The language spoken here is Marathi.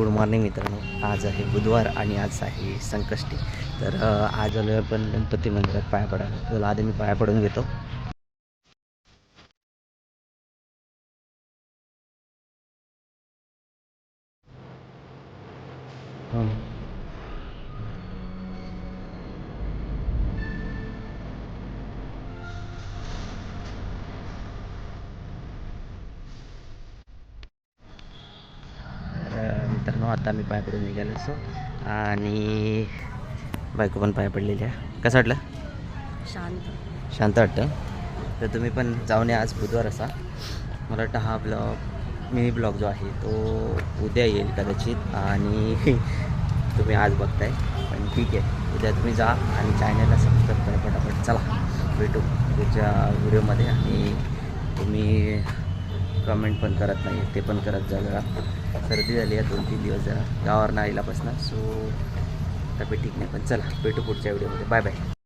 गुड मॉर्निंग मित्रांनो. आज आहे बुधवार आणि आज आहे संकष्टी. तर आज आलो आपण गणपती मंदिरात पाया पडायला. त्याला आधी मी पाया पडून घेतो. मित्रांनो आता मी पाया पडून निघालो असो आणि बायको पण पाया पडलेली आहे. कसं वाटलं? शांत वाटतं. तर तुम्ही पण जाऊन या. आज बुधवार असा मला वाटतं हा मिनी ब्लॉग जो आहे तो उद्या येईल कदाचित आणि तुम्ही आज बघताय पण ठीक आहे. उद्या तुम्ही जा आणि चॅनलला सबस्क्राईब करा फटाफट. चला भेटू पुढच्या व्हिडिओमध्ये. आणि तुम्ही कमेंट पण करत नाही ते पण करत जा. जरा सर्दी झाली आहे 2-3 दिवस जरा गावावर आईलापासून. सो तब्येत ठीक नाही पण चला भेटू पुढच्या व्हिडिओमध्ये. Bye bye.